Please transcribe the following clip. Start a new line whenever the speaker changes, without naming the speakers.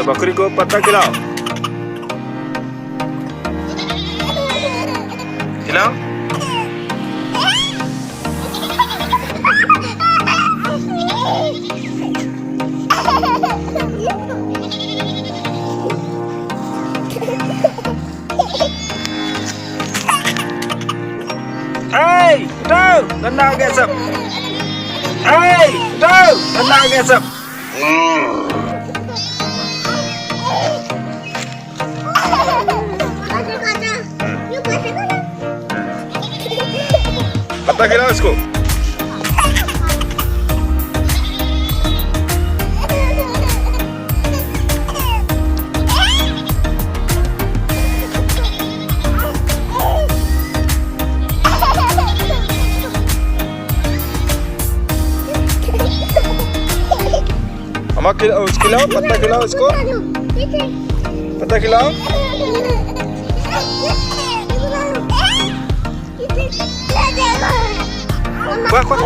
बकरी को पत्ता खिलाओ, खिलाओ। उठाओ, गंदा हो गया सब। उठाओ, गंदा हो गया सब। पत्ता खिलाओ इसको। अम्मा खिलाओ, पत्ता खिलाओ इसको, पत्ता खिलाओ। Quack, quack.